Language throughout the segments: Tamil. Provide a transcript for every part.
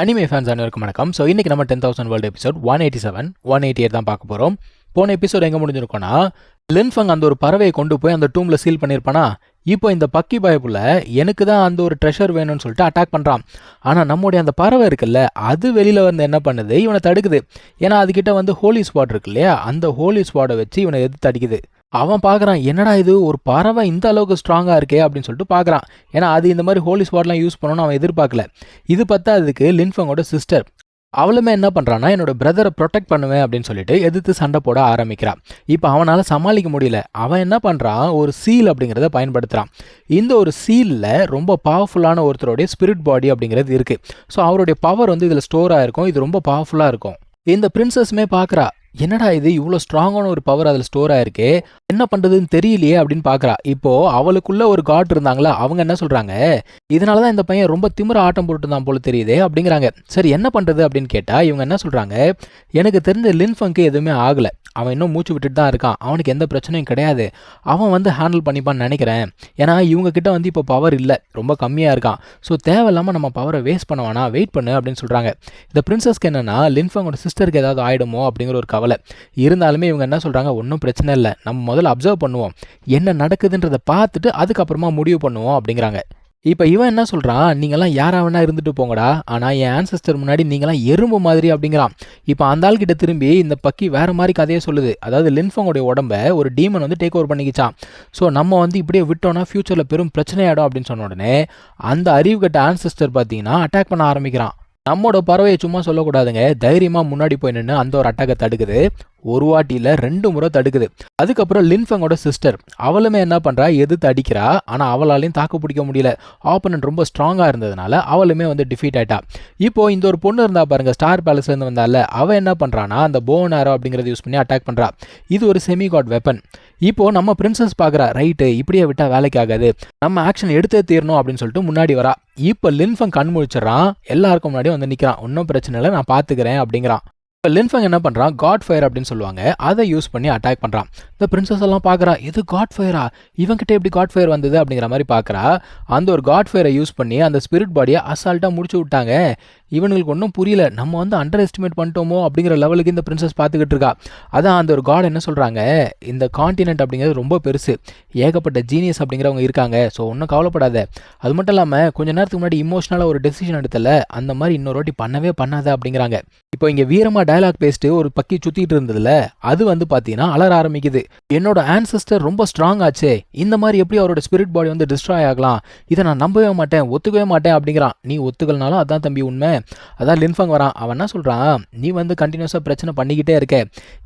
அனிமே ஃபேன்ஸ் அனைவருக்கும் வணக்கம். ஸோ இன்றைக்கி நம்ம 10,000 வேர்ல்டு எபிசோட் 187, 188 தான் பார்க்க போகிறோம். போன எபிசோட் எங்கே முடிஞ்சிருக்கோன்னா, லின்ஃபங் அந்த ஒரு பறவையை கொண்டு போய் அந்த டூமில் சீல் பண்ணியிருப்பானா. இப்போ இந்த பக்கி பயப்புல எனக்கு தான் அந்த ஒரு ட்ரெஷர் வேணும்னு சொல்லிட்டு அட்டாக் பண்ணுறான். ஆனால் நம்முடைய அந்த பறவை இருக்குல்ல, அது வெளியில் வந்து என்ன பண்ணுது, இவனை தடுக்குது. ஏன்னா அதுக்கிட்ட வந்து ஹோலி ஸ்பாட் இருக்கு இல்லையா, அந்த ஹோலி ஸ்பாட்டை வச்சு இவனை எதிர்த்து அடிக்குது. அவன் பார்க்குறான், என்னடா இது ஒரு பறவை இந்த அளவுக்கு ஸ்ட்ராங்காக இருக்கே அப்படின்னு சொல்லிட்டு பார்க்குறான். ஏன்னா அது இந்த மாதிரி ஹோலி ஸ்பாட்லாம் யூஸ் பண்ணணும்னு அவன் எதிர்பார்க்கல. இது பத்தாததுக்கு லின்ஃபங்கோட சிஸ்டர் அவளுமே என்ன பண்ணுறான்னா, என்னோட பிரதரை ப்ரொடெக்ட் பண்ணுவேன் அப்படின்னு சொல்லிட்டு எதிர்த்து சண்டை போட ஆரம்பிக்கிறான். இப்போ அவனால் சமாளிக்க முடியல. அவன் என்ன பண்ணுறான், ஒரு சீல் அப்படிங்கிறத பயன்படுத்துகிறான். இந்த ஒரு சீலில் ரொம்ப பவர்ஃபுல்லான ஒருத்தருடைய ஸ்பிரிட் பாடி அப்படிங்கிறது இருக்குது. ஸோ அவருடைய பவர் வந்து இதில் ஸ்டோர் ஆகிருக்கும். இது ரொம்ப பவர்ஃபுல்லாக இருக்கும். இந்த பிரின்சஸ்மே பார்க்குறா, என்னடா இது இவ்வளோ ஸ்ட்ராங்கான ஒரு பவர் அதில் ஸ்டோர் ஆயிருக்கு, என்ன பண்ணுறதுன்னு தெரியலையே அப்படின்னு பார்க்குறா. இப்போது அவளுக்குள்ள ஒரு காட் இருந்தாங்களா, அவங்க என்ன சொல்கிறாங்க, இதனால தான் இந்த பையன் ரொம்ப திமிர ஆட்டம் போட்டு தான் போல தெரியுதே அப்படிங்கிறாங்க. சரி என்ன பண்ணுறது அப்படின்னு கேட்டால் இவங்க என்ன சொல்கிறாங்க, எனக்கு தெரிஞ்ச லின்ஃபங்க்கு எதுவுமே ஆகலை, அவன் இன்னும் மூச்சு விட்டுட்டு தான் இருக்கான், அவனுக்கு எந்த பிரச்சனையும் கிடையாது, அவன் வந்து ஹேண்டில் பண்ணிப்பான்னு நினைக்கிறேன். ஏன்னா இவங்கக்கிட்ட வந்து இப்போ பவர் இல்லை, ரொம்ப கம்மியாக இருக்கான். ஸோ தேவையில்லாமல் நம்ம பவரை வேஸ்ட் பண்ண வேணாம், வெயிட் பண்ணு அப்படின்னு சொல்கிறாங்க. இந்த பிரின்சஸ்க்கு என்னென்னா, லின்ஃபங்கோட சிஸ்டருக்கு ஏதாவது ஆகிடுமோ அப்படிங்கிற ஒரு கவலை இருந்தாலுமே இவங்க என்ன சொல்கிறாங்க, ஒன்றும் பிரச்சனை இல்லை, நம்ம முதல்ல அப்சர்வ் பண்ணுவோம், என்ன நடக்குதுன்றதை பார்த்துட்டு அதுக்கப்புறமா முடிவு பண்ணுவோம் அப்படிங்கிறாங்க. இப்போ இவன் என்ன சொல்கிறான், நீங்களாம் யாராக வேணா இருந்துட்டு போங்கடா, ஆனால் என் ஆன்செஸ்டர் முன்னாடி நீங்களாம் எறும்பு மாதிரி அப்படிங்கிறான். இப்போ அந்த ஆள் கிட்ட திரும்பி இந்த பக்கி வேறு மாதிரி கதையை சொல்லுது. அதாவது லின்ஃபங்கோடைய உடம்பை ஒரு டீமன் வந்து டேக் ஓவர் பண்ணிக்கிச்சான். ஸோ நம்ம வந்து இப்படியே விட்டோன்னா ஃப்யூச்சரில் பெரும் பிரச்சனையாயிடும் அப்படின்னு சொன்ன உடனே அந்த அறிவு கட்ட ஆன்செஸ்டர் பார்த்தீங்கன்னா அட்டாக் பண்ண ஆரம்பிக்கிறான். நம்மோட பறவையை சும்மா சொல்லக்கூடாதுங்க, தைரியமாக முன்னாடி போய் நின்று அந்த ஒரு அட்டாக்கை தடுக்குது. ஒரு வாட்டியில் 2 முறை தடுக்குது. அதுக்கப்புறம் லின்ஃபங்கோட சிஸ்டர் அவளுமே என்ன பண்ணுறா, எதிர்த்து அடிக்கிறா. ஆனால் அவளாலையும் தாக்கு பிடிக்க முடியல. ஆப்பனன்ட் ரொம்ப ஸ்ட்ராங்காக இருந்ததுனால அவளுமே வந்து டிஃபீட் ஆகிட்டா. இப்போது இந்த ஒரு பொண்ணு இருந்தால் பாருங்கள், ஸ்டார் பேலஸ்லேருந்து வந்தால, அவள் என்ன பண்ணுறான்னா அந்த போன் ஆரோ அப்படிங்கிறத யூஸ் பண்ணி அட்டாக் பண்ணுறா. இது ஒரு செமி காட் வெப்பன். இப்போது நம்ம பிரின்சஸ் பார்க்குறா, ரைட்டு இப்படியே விட்டால் வேலைக்கு ஆகாது, நம்ம ஆக்ஷன் எடுத்தே தீரணும் அப்படின்னு சொல்லிட்டு முன்னாடி வரா. இப்போ லின்ஃபங் கண் முழிச்சிடறான், எல்லாருக்கும் முன்னாடி வந்து நிற்கிறான். ஒன்றும் பிரச்சனை இல்லை, நான் பார்த்துக்கிறேன் அப்படிங்கிறான். இப்போ லின்ஃபங் என்ன பண்ணுறான், காட் ஃபயர் அப்படின்னு சொல்லுவாங்க, அதை யூஸ் பண்ணி அட்டாக் பண்ணுறான். இந்த பிரின்சஸ் எல்லாம் பார்க்குறா, இது காட் ஃபயரா, இவங்கிட்ட எப்படி காட் ஃபயர் வந்தது அப்படிங்கிற மாதிரி பார்க்குறா. அந்த ஒரு காட் ஃபயரை யூஸ் பண்ணி அந்த ஸ்பிரிட் பாடியை அசால்ட்டாக முடிச்சு விட்டாங்க. இவனுங்களுக்கு ஒன்றும் புரியல, நம்ம வந்து அண்டர் எஸ்டிமேட் பண்ணிட்டோமோ அப்படிங்கிற லெவலுக்கு இந்த பிரின்சஸ் பார்த்துக்கிட்டு இருக்கா. அதான் அந்த ஒரு காட் என்ன சொல்கிறாங்க, இந்த காண்டினென்ட் அப்படிங்கிறது ரொம்ப பெருசு, ஏகப்பட்ட ஜீனியஸ் அப்படிங்கிறவங்க இருக்காங்க, ஸோ ஒன்றும் கவலைப்படாத. அது மட்டும் இல்லாமல் கொஞ்ச நேரத்துக்கு முன்னாடி இமோஷனலாக ஒரு டெசிஷன் எடுத்தல, அந்த மாதிரி இன்னொரு வாட்டி பண்ணவே பண்ணாத அப்படிங்கிறாங்க. இப்போ இங்கே வீரமாக டயலாக் பேசிட்டு ஒரு பக்கி சுற்றிட்டு இருந்ததுல, அது வந்து பார்த்தீங்கன்னா அலற ஆரம்பிக்குது. என்னோட ஆன்செஸ்டர் ரொம்ப ஸ்ட்ராங் ஆச்சு, இந்த மாதிரி எப்படி அவரோட ஸ்பிரிட் பாடி வந்து டிஸ்ட்ராய் ஆகலாம், இதை நான் நம்பவே மாட்டேன், ஒத்துக்கவே மாட்டேன் அப்படிங்கிறான். நீ ஒத்துக்கலனாலும் அதான் தம்பி உண்மை. அதான் லின்ஃபங் வரான். அவன் என்ன சொல்கிறான், நீ வந்து கண்டினியூஸாக பிரச்சனை பண்ணிக்கிட்டே இருக்க,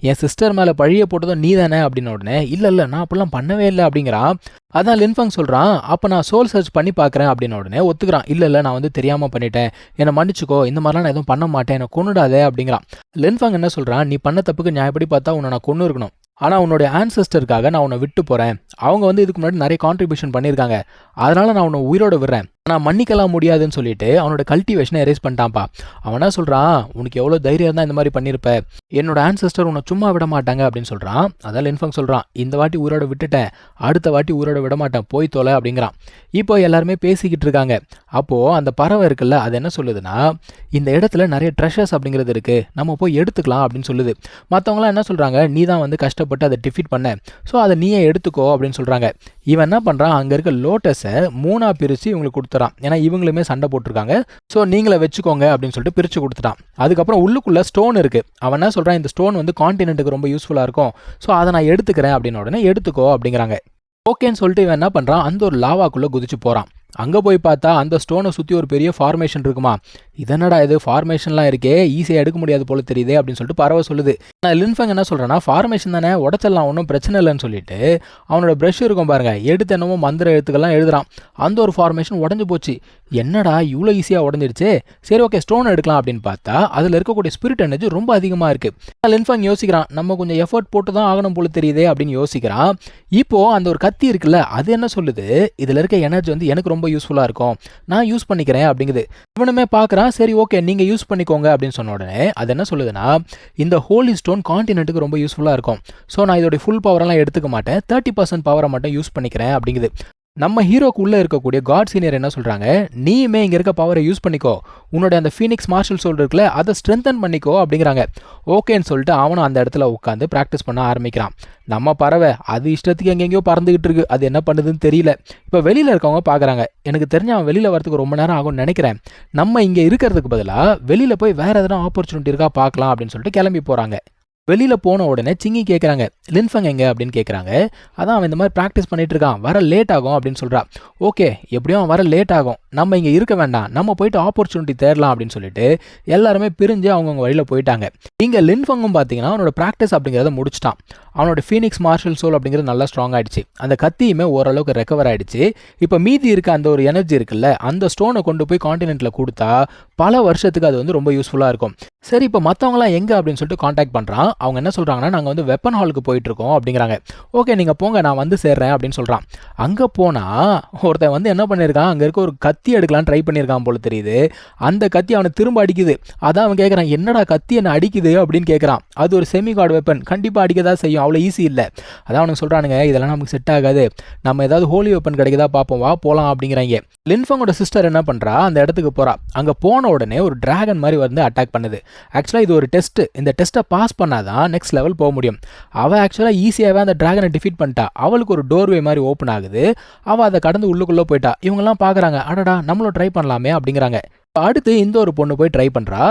என் சிஸ்டர் மேலே பழிய போட்டதும் நீ தானே அப்படின்ன உடனே, இல்லை நான் அப்படிலாம் பண்ணவே இல்லை அப்படிங்கிறான். அதான் லின்ஃபங் சொல்கிறான், அப்போ நான் சோல் சர்ச் பண்ணி பார்க்குறேன் அப்படின்ன உடனே ஒத்துக்கிறான். இல்லை நான் வந்து தெரியாமல் பண்ணிட்டேன், என்னை மன்னிச்சுக்கோ, இந்த மாதிரிலாம் நான் எதுவும் பண்ண மாட்டேன், என்னை கொன்னுடாதே அப்படிங்கிறான். லின்ஃபங் என்ன சொல்கிறான், நீ பண்ண தப்புக்கு நியாயப்படி பார்த்தா உன்னை நான் கொன்று இருக்கணும், ஆனால் உன்னுடைய ஆன்செஸ்டருக்காக நான் உன்னை விட்டு போகிறேன், அவங்க வந்து இதுக்கு முன்னாடி நிறைய கான்ட்ரிபியூஷன் பண்ணியிருக்காங்க, அதனால் நான் உன்னை உயிரோட விடுறேன், ஆனால் மன்னிக்கலாம் முடியாதுன்னு சொல்லிட்டு அவனோட கல்டிவேஷனை எரேஸ் பண்ணிட்டான்ப்பா. அவனா சொல்கிறான், உனக்கு எவ்வளோ தைரியம் தான் இந்த மாதிரி பண்ணியிருப்ப, என்னோட ஆன்செஸ்டர் உன்னை சும்மா விட மாட்டாங்க அப்படின்னு சொல்கிறான். அதான் லின்ஃபங் சொல்கிறான், இந்த வாட்டி உயிரோட விட்டுட்டேன், அடுத்த வாட்டி உயிரோட விட மாட்டேன், போய் தொலை அப்படிங்கிறான். இப்போ எல்லாருமே பேசிக்கிட்டு இருக்காங்க. அப்போது அந்த பறவை இருக்குல்ல, அது என்ன சொல்லுதுன்னா, இந்த இடத்துல நிறைய ட்ரெஷர்ஸ் அப்படிங்கிறது இருக்குது, நம்ம போய் எடுத்துக்கலாம் அப்படின்னு சொல்லுது. மற்றவங்களாம் என்ன சொல்கிறாங்க, நீ தான் வந்து கஷ்டப்பட்டு அதை டிஃபீட் பண்ண, ஸோ அதை நீயே எடுத்துக்கோ அப்படின்னு சொல்கிறாங்க. இவன் என்ன பண்ணுறான், அங்கே இருக்க லோட்டஸை 3ஆக பிரித்து இவங்களுக்கு கொடுத்துறான். ஏன்னா இவங்களுமே சண்டை போட்டிருக்காங்க, ஸோ நீங்களே வச்சுக்கோங்க அப்படின்னு சொல்லிட்டு பிரித்து கொடுத்துட்டான். அதுக்கப்புறம் உள்ளுக்குள்ளே ஸ்டோன் இருக்குது. அவன் என்ன சொல்கிறான், இந்த ஸ்டோன் வந்து காண்டினென்ட்டுக்கு ரொம்ப யூஸ்ஃபுல்லாக இருக்கும், ஸோ அதை நான் எடுத்துக்கிறேன் அப்படின்னு உடனே எடுத்துக்கோ அப்படிங்கிறாங்க. ஓகேன்னு சொல்லிட்டு இவன் என்ன பண்ணுறான், அந்த ஒரு லாவாக்குள்ளே குதிச்சு போகிறான். அங்கே போய் பார்த்தா அந்த ஸ்டோனை சுற்றி ஒரு பெரிய ஃபார்மேஷன் இருக்குமா. இதனடா இது ஃபார்மேஷன்லாம் இருக்கே, ஈஸியாக எடுக்க முடியாது போல தெரியுதே அப்படின்னு சொல்லிட்டு பறவை சொல்லுது. நான் லின்ஃபங் என்ன சொல்கிறேன்னா, ஃபார்மேஷன் தானே உடச்சிடலாம், ஒன்றும் பிரச்சனை இல்லைன்னு சொல்லிட்டு அவனோட ப்ரஷ் இருக்கும் பாருங்க, எடுத்து என்னமோ மந்திர எழுத்துக்கள்லாம் எழுதுறான். அந்த ஒரு ஃபார்மேஷன் உடஞ்சி போச்சு. என்னடா இவ்வளோ ஈஸியாக உடஞ்சிருச்சு, சரி ஓகே ஸ்டோன் எடுக்கலாம் அப்படின்னு பார்த்தா அதில் இருக்கக்கூடிய ஸ்பிரிட் எனர்ஜி ரொம்ப அதிகமாக இருக்குது. லின்ஃபங் யோசிக்கிறான், நம்ம கொஞ்சம் எஃபர்ட் போட்டு தான் ஆகணும் போல தெரியுதே அப்படின்னு யோசிக்கிறான். இப்போது அந்த ஒரு கத்தி இருக்குல்ல, அது என்ன சொல்லுது, இதில் இருக்க எனர்ஜி வந்து எனக்கு ரொம்ப யூஸ்ஃபுல்லாக இருக்கும், நான் யூஸ் பண்ணிக்கிறேன் அப்படிங்குது. இவனுமே பார்க்குறான், சரி ஓகே நீங்கள் யூஸ் பண்ணிக்கோங்க அப்படின்னு சொன்ன உடனே அது என்ன சொல்லுதுன்னா, இந்த ஹோலி ஸ்டோன் காண்டினென்ட்டுக்கு ரொம்ப யூஸ்ஃபுல்லாக இருக்கும், ஸோ நான் இதோடைய ஃபுல் பவரெல்லாம் எடுத்துக்க மாட்டேன், 30% பவரை மட்டும் யூஸ் பண்ணிக்கிறேன் அப்படிங்குது. நம்ம ஹீரோக்கு உள்ள இருக்கக்கூடிய காட் சீனியர் என்ன சொல்றாங்க, நீயுமே இங்க இருக்க பவரை யூஸ் பண்ணிக்கோ, உன்னோட அந்த ஃபீனிக்ஸ் மார்ஷல் சோல் இருக்குல்ல அதை ஸ்ட்ரென்தன் பண்ணிக்கோ அப்படிங்கிறாங்க. ஓகேன்னு சொல்லிட்டு அவனும் அந்த இடத்துல உட்காந்து ப்ராக்டிஸ் பண்ண ஆரம்பிக்கிறான். நம்ம பறவை அது இஷ்டத்துக்கு எங்கெங்கேயோ பறந்துகிட்டு இருக்கு, அது என்ன பண்ணுதுன்னு தெரியல. இப்போ வெளியில இருக்கவங்க பார்க்குறாங்க, எனக்கு தெரிஞ்ச அவன் வெளியில வரதுக்கு ரொம்ப நேரம் ஆகும்னு நினைக்கிறேன், நம்ம இங்கே இருக்கிறதுக்கு பதிலாக வெளியில போய் வேற எதனா ஆப்பர்ச்சுனிட்டி இருக்கா பார்க்கலாம் அப்படின்னு சொல்லிட்டு கிளம்பி போறாங்க. வெளியில போன உடனே சிங்கி கேட்குறாங்க, லின்ஃபங் எங்க அப்படின்னு கேட்குறாங்க. அதான் அவன் இந்த மாதிரி ப்ராக்டிஸ் பண்ணிட்டு இருக்கான், வர லேட் ஆகும் அப்படின்னு சொல்றா. ஓகே, எப்படியும் அவன் வர லேட் ஆகும், நம்ம இங்கே இருக்க வேண்டாம், நம்ம போயிட்டு ஆப்பர்ச்சுனிட்டி தேடலாம் அப்படின்னு சொல்லிட்டு எல்லாருமே பிரிஞ்சு அவங்கவுங்க வழியில் போயிட்டாங்க. இங்கே லின்ஃபங்கும் பார்த்தீங்கன்னா அவனோட ப்ராக்டிஸ் அப்படிங்கிறத முடிச்சிட்டான். அவனோட ஃபீனிக்ஸ் மார்ஷல் சோல் அப்படிங்கிறது நல்லா ஸ்ட்ராங் ஆயிடுச்சு, அந்த கத்தியுமே ஓரளவுக்கு ரெக்கவர் ஆயிடுச்சு. இப்போ மீதி இருக்க அந்த ஒரு எனர்ஜி இருக்குல்ல, அந்த ஸ்டோனை கொண்டு போய் காண்டினென்ட்ல கொடுத்தா பல வருஷத்துக்கு அது வந்து ரொம்ப யூஸ்ஃபுல்லாக இருக்கும். சரி, இப்போ மற்றவங்களாம் எங்கே அப்படின்னு சொல்லிட்டு காண்டாக்ட் பண்ணுறான். அவங்க என்ன சொல்கிறாங்கன்னா, நாங்கள் வந்து வெப்பன் ஹாலுக்கு போயிட்டு இருக்கோம் அப்படிங்கிறாங்க. ஓகே, நீங்கள் போங்க, நான் வந்து சேர்றேன் அப்படின்னு சொல்கிறான். அங்கே போனால் ஒருத்தன் வந்து என்ன பண்ணியிருக்கான், அங்கே இருக்க ஒரு கத்தி எடுக்கலான்னு ட்ரை பண்ணியிருக்கான் போல தெரியுது. அந்த கத்தி அவனை திரும்ப அடிக்குது. அதான் அவன் கேட்குறான், என்னடா கத்தி என்ன அடிக்குது அப்படின்னு கேட்குறான். அது ஒரு செமி காட் வெப்பன், கண்டிப்பாக அடிக்க தான் செய்யும், அவ்வளோ ஈஸி இல்லை. அதான் அவனுக்கு சொல்கிறானுங்க, இதெல்லாம் நமக்கு செட் ஆகாது, நம்ம ஏதாவது ஹோலி வெப்பன் கிடைக்குதா பார்ப்போம், வா போகலாம் அப்படிங்கிறாங்க. லின்ஃபங்கோட சிஸ்டர் என்ன பண்ணுறா, அந்த இடத்துக்கு போகிறா. அங்கே போன உடனே ஒரு டிராகன் மாதிரி வந்து அட்டாக் பண்ணுது. ஆக்சுவலாக இது ஒரு டெஸ்ட், இந்த டெஸ்ட்டை பாஸ் பண்ணாதான் நெக்ஸ்ட் லெவல் போக முடியும். அவள் ஆக்சுவலாக ஈஸியாகவே அந்த டிராகனை டிஃபீட் பண்ணிட்டா. அவளுக்கு ஒரு டோர்வே மாதிரி ஓப்பன் ஆகுது, அவள் அதை கடந்து உள்ளுக்குள்ளே போயிட்டா. இவங்கெல்லாம் பார்க்குறாங்க, அடடா நம்மளும் ட்ரை பண்ணலாமே அப்படிங்கிறாங்க. அடுத்து இந்த ஒரு பொண்ணு போய் ட்ரை பண்ணுறா.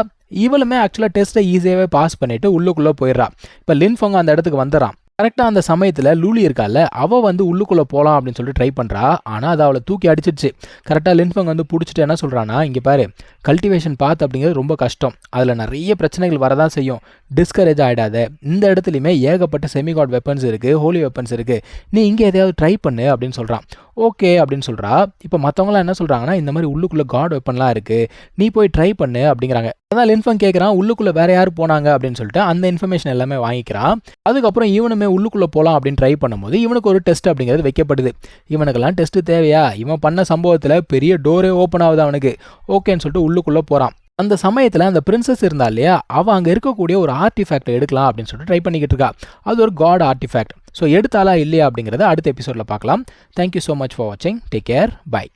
இவளுமே ஆக்சுவலாக டெஸ்ட்டை ஈஸியாகவே பாஸ் பண்ணிவிட்டு உள்ளுக்குள்ளே போயிடுறா. இப்போ லின்ஃபங் அந்த இடத்துக்கு வந்துடுறான். கரெக்டாக அந்த சமயத்தில் லூலி இருக்கால, அவள் வந்து உள்ளுக்குள்ளே போகலாம் அப்படின்னு சொல்லிட்டு ட்ரை பண்ணுறா. ஆனால் அதை அவளை தூக்கி அடிச்சிடுச்சு. கரெக்டாக லின்ஃபங் வந்து பிடிச்சிட்டு என்ன சொல்கிறான்னா, இங்கே பாரு, கல்டிவேஷன் பாத் அப்படிங்கிறது ரொம்ப கஷ்டம், அதில் நிறைய பிரச்சனைகள் வரதான் செய்யும், டிஸ்கரேஜ் ஆகிடாத, இந்த இடத்துலையுமே ஏகப்பட்ட செமிகாட் வெப்பன்ஸ் இருக்குது, ஹோலி வெப்பன்ஸ் இருக்குது, நீ இங்கே எதையாவது ட்ரை பண்ணு அப்படின்னு சொல்கிறான். ஓகே அப்படின்னு சொல்கிறா. இப்போ மற்றவங்களாம் என்ன சொல்கிறாங்கன்னா, இந்த மாதிரி உள்ளுக்குள்ளே காட் வெப்பன்லாம் இருக்குது, நீ போய் ட்ரை பண்ணு அப்படிங்கிறாங்க. அதான் லின்ஃபங் கேட்குறான், உள்ளுக்குள்ளே வேறு யார் போனாங்க அப்படின்னு சொல்லிட்டு அந்த இன்ஃபர்மேஷன் எல்லாமே வாங்கிக்கிறான். அதுக்கப்புறம் இவனுமே உள்ளுக்குள்ளே போகலாம் அப்படின்னு ட்ரை பண்ணும்போது இவனுக்கு ஒரு டெஸ்ட் அப்படிங்கிறது வைக்கப்படுது. இவனுக்கெல்லாம் டெஸ்ட் தேவையா, இவன் பண்ண சம்பவத்தில் பெரிய டோரே ஓப்பன் ஆகுது அவனுக்கு. ஓகேன்னு சொல்லிட்டு உள்ளுக்குள்ளே போகிறான். அந்த சமயத்தில் அந்த பிரின்சஸ் இருந்தா இல்லையா, அவள் அங்கே இருக்கக்கூடிய ஒரு ஆர்டிஃபேக்டை எடுக்கலாம் அப்படின்னு சொல்லிட்டு ட்ரை பண்ணிக்கிட்டு இருக்கா. அது ஒரு காட் ஆர்டிஃபேக்ட். ஸோ எடுத்தாலா இல்லையா அப்படிங்கிறத அடுத்த எபிசோடில் பார்க்கலாம். தேங்க்யூ ஸோ மச் ஃபார் வாட்சிங். Take care. பை.